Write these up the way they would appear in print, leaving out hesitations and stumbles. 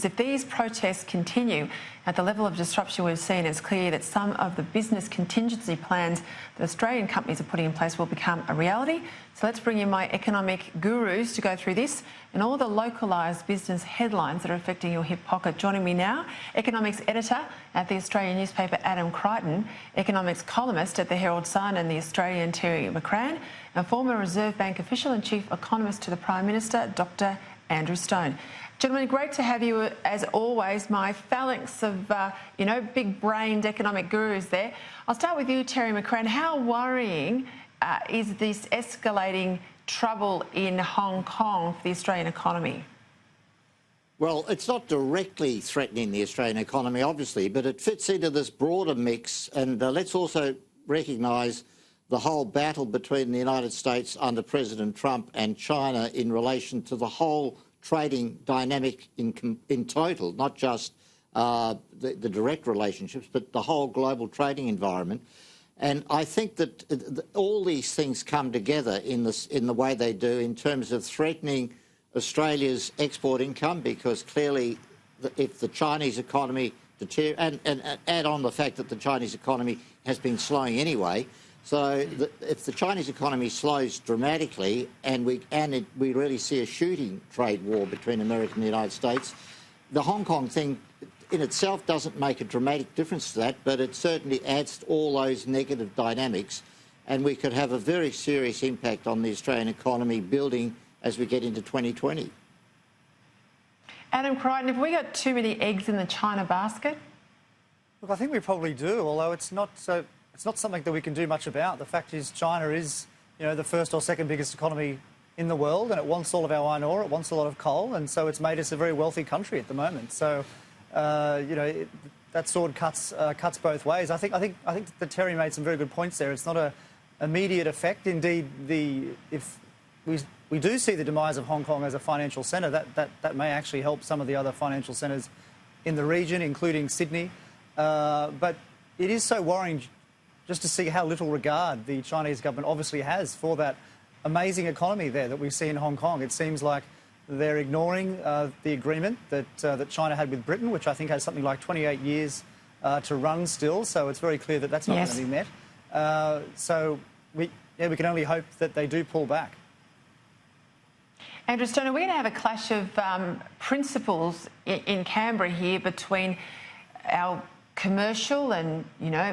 If these protests continue at the level of disruption we've seen, it's clear that some of the business contingency plans that Australian companies are putting in place will become a reality. So let's bring in my economic gurus to go through this and all the localised business headlines that are affecting your hip pocket. Joining me now, economics editor at the Australian newspaper Adam Creighton, economics columnist at the Herald Sun and the Australian Terry McCrann, and former Reserve Bank official and chief economist to the Prime Minister, Dr. Andrew Stone. Gentlemen, great to have you as always, my phalanx of, big-brained economic gurus there. I'll start with you, Terry McCrann. How worrying is this escalating trouble in Hong Kong for the Australian economy? Well, it's not directly threatening the Australian economy, obviously, but it fits into this broader mix. And let's also recognise the whole battle between the United States under President Trump and China in relation to the whole trading dynamic in total, not just the direct relationships, but the whole global trading environment. And I think that all these things come together in the way they do in terms of threatening Australia's export income, because clearly if the Chinese economy deteriorates, and add on the fact that the Chinese economy has been slowing anyway, so if the Chinese economy slows dramatically and we really see a shooting trade war between America and the United States, the Hong Kong thing in itself doesn't make a dramatic difference to that, but it certainly adds to all those negative dynamics, and we could have a very serious impact on the Australian economy building as we get into 2020. Adam Creighton, have we got too many eggs in the China basket? Look, I think we probably do, although it's not something that we can do much about. The fact is China is, the first or second biggest economy in the world, and it wants all of our iron ore, it wants a lot of coal, and so it's made us a very wealthy country at the moment. So, that sword cuts both ways. I think that Terry made some very good points there. It's not an immediate effect. Indeed, if we do see the demise of Hong Kong as a financial centre, that may actually help some of the other financial centres in the region, including Sydney. But it is so worrying just to see how little regard the Chinese government obviously has for that amazing economy there that we see in Hong Kong. It seems like they're ignoring the agreement that China had with Britain, which I think has something like 28 years to run still. So it's very clear that that's not going to be met. So we can only hope that they do pull back. Andrew Stone, are we going to have a clash of principles in Canberra here between our commercial and,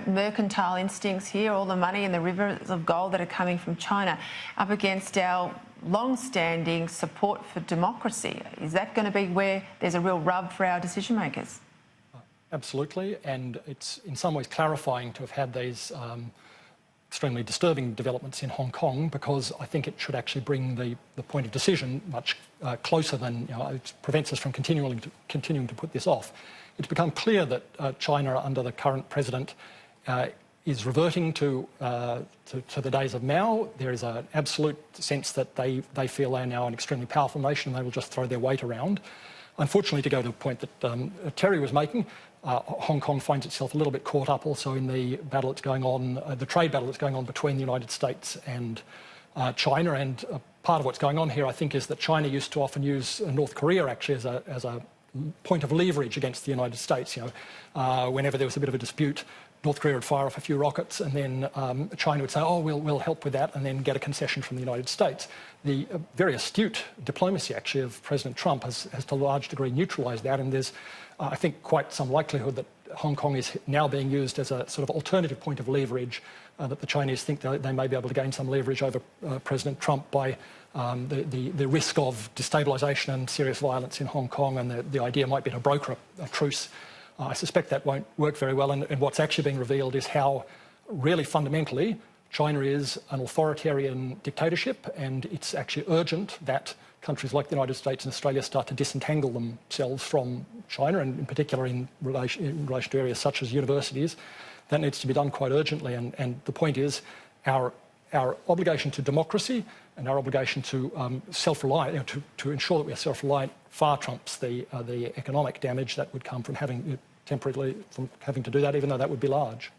mercantile instincts here, all the money and the rivers of gold that are coming from China, up against our long-standing support for democracy? Is that going to be where there's a real rub for our decision makers? Absolutely, and it's in some ways clarifying to have had these extremely disturbing developments in Hong Kong, because I think it should actually bring the point of decision much closer than, it prevents us from continuing to put this off. It's become clear that China, under the current president, is reverting to the days of Mao. There is an absolute sense that they feel they are now an extremely powerful nation and they will just throw their weight around. Unfortunately, to go to the point that Terry was making, Hong Kong finds itself a little bit caught up also in the battle that's going on, the trade battle that's going on between the United States and China. And part of what's going on here, I think, is that China used to often use North Korea actually as a point of leverage against the United States. Whenever there was a bit of a dispute, North Korea would fire off a few rockets, and then China would say, "Oh, we'll help with that," and then get a concession from the United States. The very astute diplomacy, actually, of President Trump has to a large degree neutralised that, and there's, I think, quite some likelihood that Hong Kong is now being used as a sort of alternative point of leverage, that the Chinese think they may be able to gain some leverage over President Trump by the risk of destabilisation and serious violence in Hong Kong, and the idea might be to broker a truce. I suspect that won't work very well, and what's actually being revealed is how really fundamentally China is an authoritarian dictatorship, and it's actually urgent that countries like the United States and Australia start to disentangle themselves from China, and in particular in relation to areas such as universities. That needs to be done quite urgently, and the point is our obligation to democracy and our obligation to self-reliant, to ensure that we are self-reliant, far trumps the economic damage that would come from having temporarily to do that, even though that would be large.